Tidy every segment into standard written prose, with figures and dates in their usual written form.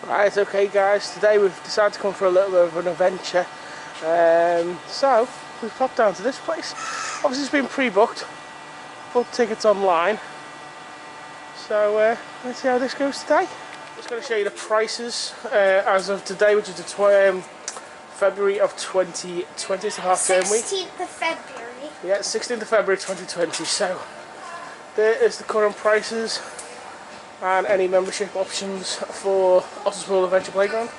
Right, okay guys, today we've decided to come for a little bit of an adventure. So, we've popped down to this place. Obviously it's been pre-booked, booked tickets online. So, let's see how this goes today. Just going to show you the prices as of today, which is the February of 2020, it's a half-term week. 16th of February. Yeah, 16th of February 2020. So, there is the current prices and any membership options for Otterspool Adventure Playground.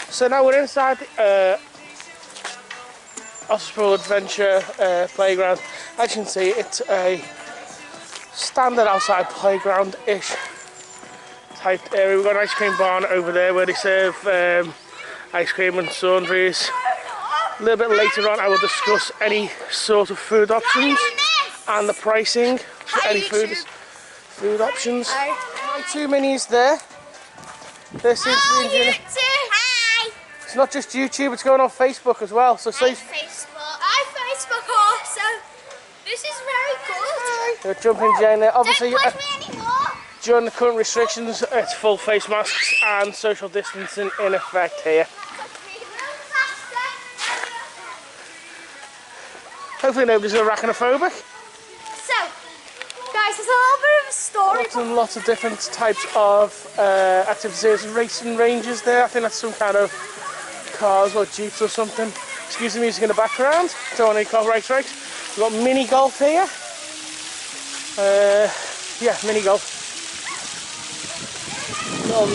So now we're inside the Otterspool Adventure Playground. As you can see, it's a standard outside playground-ish type area. We've got an ice cream barn over there where they serve ice cream and sundries. A little bit later on I will discuss any sort of food options and the pricing for any food options. My two minis there. They seem to be enjoying it. It's not just YouTube, it's going on Facebook as well. So say I'm Facebook also. This is very good. you're jumping Jane there. Obviously Don't push me anymore. during the current restrictions it's full face masks and social distancing in effect here. Hopefully nobody's arachnophobic. So, guys, there's a little bit of a story. Lots and lots of different types of activities. There's racing ranges there. I think that's some kind of cars or jeeps or something. Excuse the music in the background. Don't want any copyright strikes. We've got mini golf here. Yeah, mini golf. Little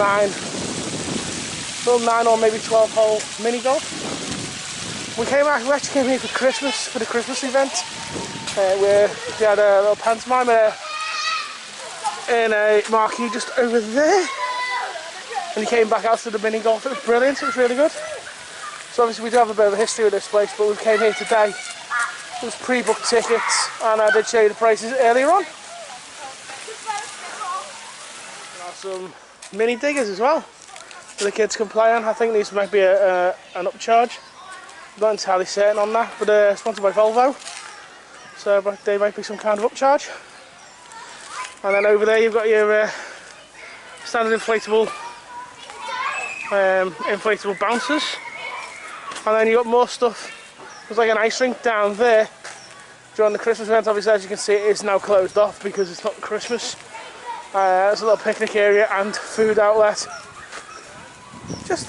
9 or maybe 12 hole mini golf. We actually came here for Christmas, for the Christmas event, where we had a little pantomime in a marquee just over there, and he came back out to the mini golf. It was brilliant, it was really good. So obviously we do have a bit of a history with this place, but we came here today. It was pre-booked tickets, and I did show you the prices earlier on. There are some mini diggers as well, that the kids can play on. I think these might be an upcharge. I'm not entirely certain on that, but sponsored by Volvo, so they might be some kind of upcharge. And then over there you've got your standard inflatable bouncers, and then you've got more stuff. There's like an ice rink down there during the Christmas event. Obviously, as you can see, it is now closed off because it's not Christmas. There's a little picnic area and food outlet just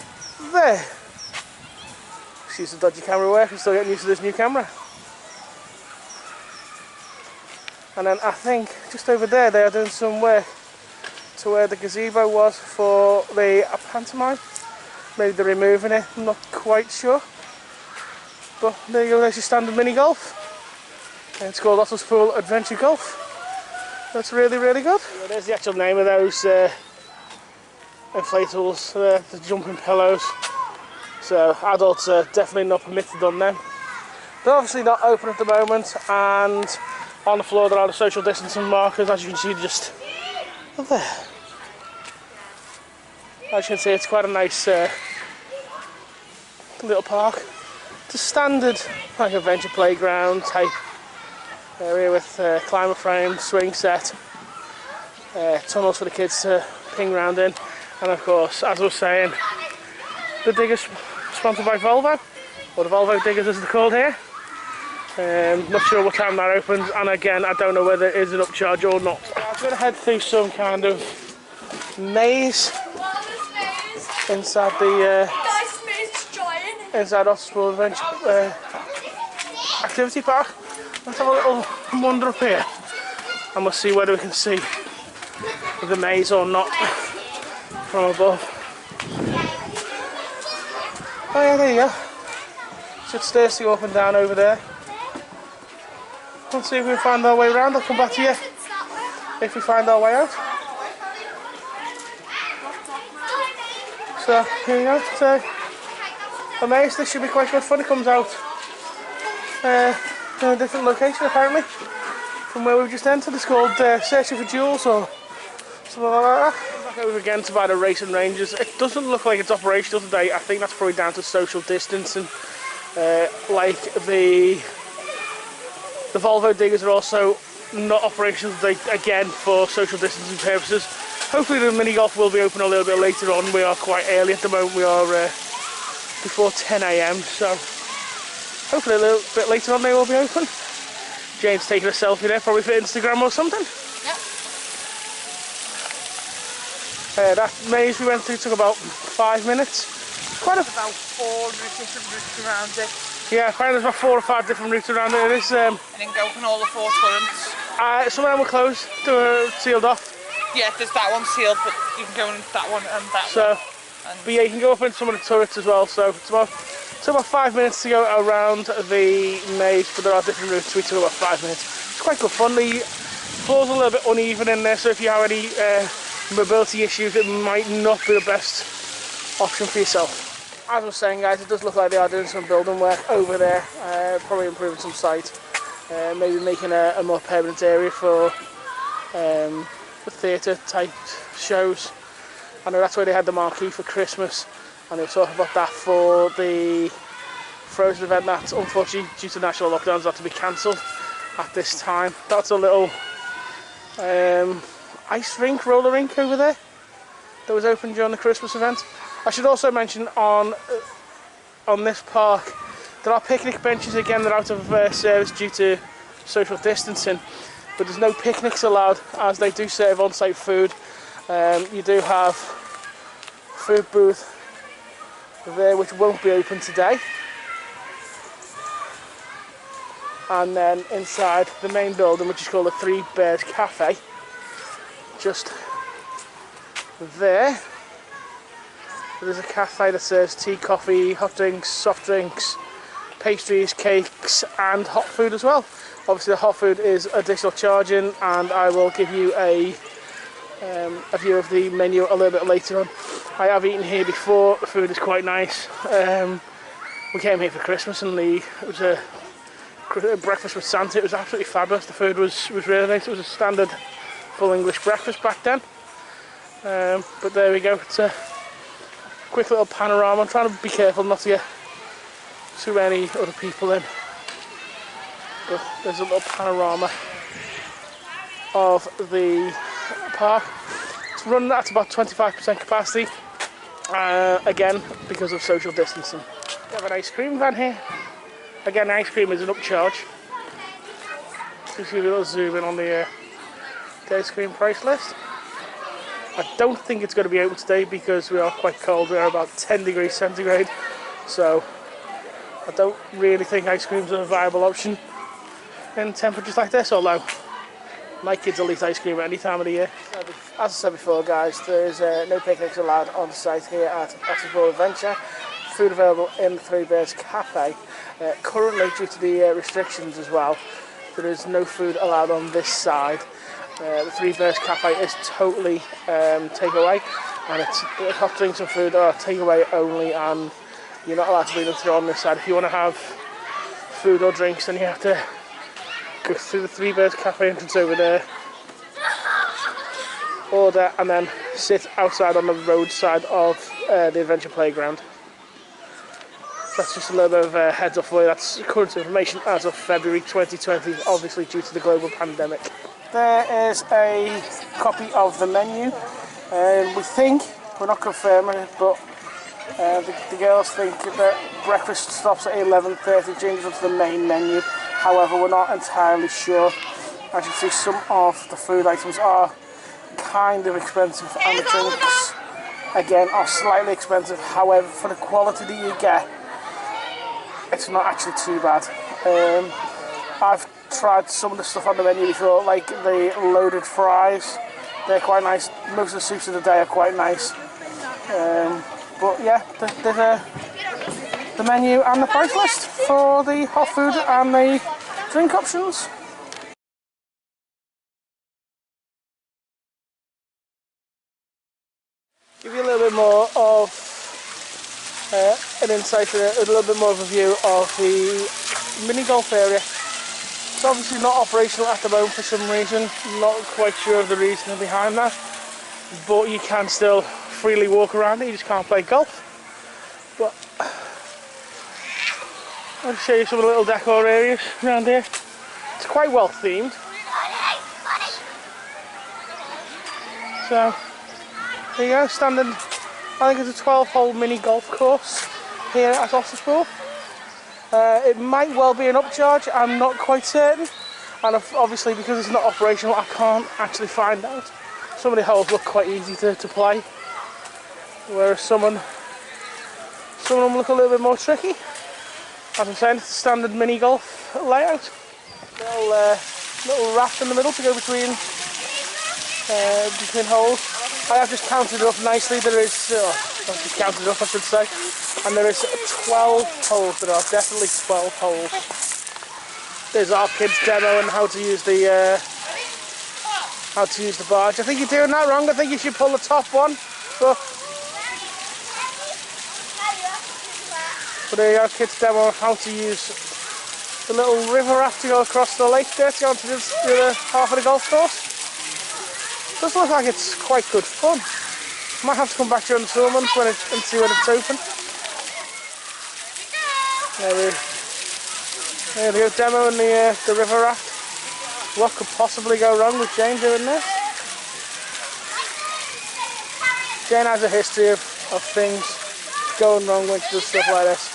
there. Excuse the dodgy camera work, I'm still getting used to this new camera. And then I think just over there they are doing some work to where the gazebo was for the pantomime. Maybe they're removing it, I'm not quite sure. But there you go, there's your standard mini golf. And it's called Otterspool Adventure Golf. That's really, really good. Yeah, there's the actual name of those inflatables, the jumping pillows. So adults are definitely not permitted on them. They're obviously not open at the moment, and on the floor there are the social distancing markers, as you can see just there. As you can see, it's quite a nice little park. It's a standard like adventure playground type area with climber frame, swing set, tunnels for the kids to ping around in, and of course, as I was saying, the diggers sponsored by Volvo, or the Volvo diggers as they're called here. Not sure what time that opens, and again I don't know whether it is an upcharge or not. I'm going to head through some kind of maze inside the inside Otterspool Adventure activity park. Let's have a little wander up here and we'll see whether we can see the maze or not from above. Oh yeah, there you go. Should stairs to go up and down over there. Let's see if we can find our way around. I'll come back to you if we find our way out. So here we go. So a maze. This should be quite good fun. It comes out in a different location apparently from where we've just entered. It's called Searching for Jewels or something like that. Back over again to by the racing ranges. It doesn't look like it's operational today. I think that's probably down to social distancing. Like the Volvo diggers are also not operational today, again for social distancing purposes. Hopefully the mini golf will be open a little bit later on. We are quite early at the moment. We are before 10 AM, so hopefully a little bit later on they will be open. Jane's taking a selfie there, probably for Instagram or something. Yep. That maze we went through took about 5 minutes. Quite about 4 different routes around it. Yeah, apparently there's about 4 or 5 different routes around it. It is, And then go on all the 4 turrets. some of them were closed, they were sealed off. Yeah, there's that one sealed, but you can go into that one and that So, one. but yeah, you can go up into some of the turrets as well. So it's about 5 minutes to go around the maze, but there are different routes. We took about 5 minutes. It's quite good fun. The floor's a little bit uneven in there, so if you have any mobility issues, it might not be the best option for yourself. As I was saying, guys, it does look like they are doing some building work over there, probably improving some site, maybe making a more permanent area for theatre type shows. I know that's where they had the marquee for Christmas, and they were talking about that for the Frozen event that unfortunately due to national lockdowns had to be cancelled at this time. That's a little ice rink, roller rink over there that was open during the Christmas event. I should also mention on this park there are picnic benches. Again, they're out of service due to social distancing, but there's no picnics allowed as they do serve on-site food. You do have food booth there which won't be open today, and then inside the main building, which is called the Three Bears Cafe, just there. There's a cafe that serves tea, coffee, hot drinks, soft drinks, pastries, cakes and hot food as well. Obviously the hot food is additional charging, and I will give you a view of the menu a little bit later on. I have eaten here before. The food is quite nice. We came here for Christmas and it was a breakfast with Santa. It was absolutely fabulous. The food was really nice. It was a standard full English breakfast back then. But there we go. It's a quick little panorama. I'm trying to be careful not to get too many other people in. But there's a little panorama of the park. It's running at about 25% capacity. Again, because of social distancing. We have an ice cream van here. Again, ice cream is an upcharge. Just give you a little zoom in on the ice cream price list. I don't think it's going to be open today because we are quite cold. We are about 10 degrees centigrade, so I don't really think ice cream's a viable option in temperatures like this, although my kids will eat ice cream at any time of the year. As I said before, guys, there is no picnics allowed on site here at Otterspool Adventure. Food available in the Three Bears Cafe. Currently, due to the restrictions as well, there is no food allowed on this side. The Three Bears Cafe is totally takeaway, and it's hot drinks and food are takeaway only, and you're not allowed to bring them through on this side. If you want to have food or drinks, then you have to go through the Three Bears Cafe entrance over there, order, and then sit outside on the roadside of the Adventure Playground. That's just a little bit of a heads up for you. That's current information as of February 2020, obviously due to the global pandemic. There is a copy of the menu. We think, we're not confirming it, but the girls think that breakfast stops at 11:30, changes up to the main menu. However, we're not entirely sure. As you see, some of the food items are kind of expensive, and the drinks, again, are slightly expensive. However, for the quality that you get, it's not actually too bad. I've tried some of the stuff on the menu before, like the loaded fries. They're quite nice. Most of the soups of the day are quite nice. But yeah, there's the menu and the price list for the hot food and the drink options. Give you a little bit more of an insight and a little bit more of a view of the mini golf area. It's obviously not operational at the moment for some reason. Not quite sure of the reason behind that, but you can still freely walk around it. You just can't play golf. But I'll show you some of the little decor areas around here. It's quite well themed. So there you go, standard, I think it's a 12-hole mini golf course here at Otterspool. It might well be an upcharge, I'm not quite certain. And obviously because it's not operational, I can't actually find out. Some of the holes look quite easy to play, whereas some of them look a little bit more tricky. As I'm saying, it's a standard mini golf layout. Little raft in the middle to go between holes. I have just counted it up nicely. There is, I've just counted it up, I should say, and there is 12 holes. There are definitely 12 holes. There's our kids' demo on how to use the barge. I think you're doing that wrong. I think you should pull the top one. But there you go, kids' demo on how to use the little river raft to go across the lake there to go onto the other half of the golf course. Does look like it's quite good fun. Might have to come back during the summer months and see when it's open. There we go, demo in the river raft. What could possibly go wrong with Jane doing this? Jane has a history of things going wrong when she does stuff like this.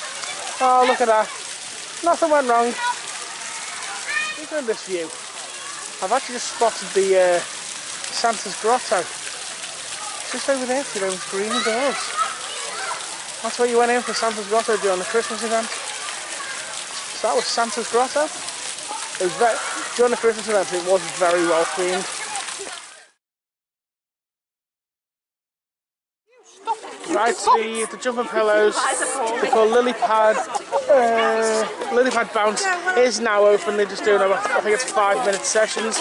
Oh, look at that. Nothing went wrong. Look at this view. I've actually just spotted the Santa's Grotto. It's just over there for those green doors. That's where you went in for Santa's Grotto during the Christmas event. So that was Santa's Grotto. It was during the Christmas event, it was very well themed. Right, the jumping pillows, they're called Lily Pad Bounce, is now open. They're just doing, I think it's 5-minute sessions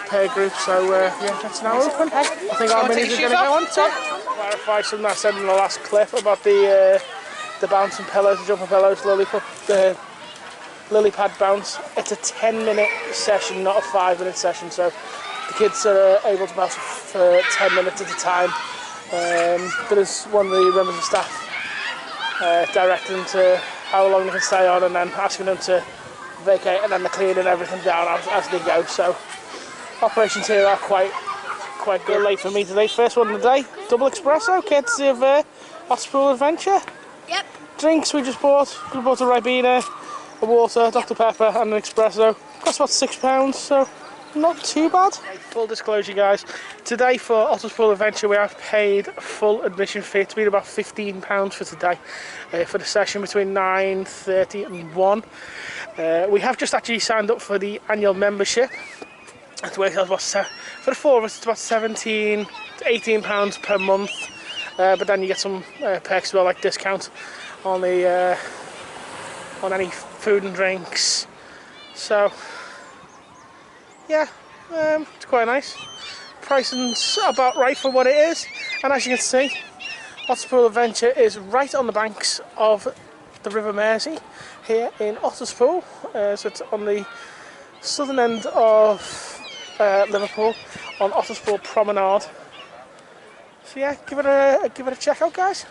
per group, so yeah, that's now open. I think our minis are going to go on to clarify something I said in the last clip about the bouncing pillows, the jumping pillows, Lily Pad Bounce. It's a 10-minute session, not a 5-minute session, so the kids are able to bounce for 10 minutes at a time. There is one of the members of staff directing them to how long they can stay on, and then asking them to vacate, and then they're cleaning everything down as they go. So operations here are quite good. Late for me today. First one of the day, double espresso, courtesy of Otterspool Adventure. Yep. Drinks we just bought. We bought a Ribena, a water, Dr Pepper, and an espresso. Cost about £6, so not too bad. Full disclosure, guys, today for Otterspool Adventure we have paid full admission fee. It's been about £15 for today, for the session between 9:30 and 1. We have just actually signed up for the annual membership. That's where for the four of us it's about £17 to £18 per month, but then you get some perks as well, like discount on the on any food and drinks. So yeah, it's quite nice. Pricing's about right for what it is, and as you can see, Otterspool Adventure is right on the banks of the River Mersey here in Otterspool. So it's on the southern end of Liverpool on Otterspool Promenade. So yeah, give it a check out, guys.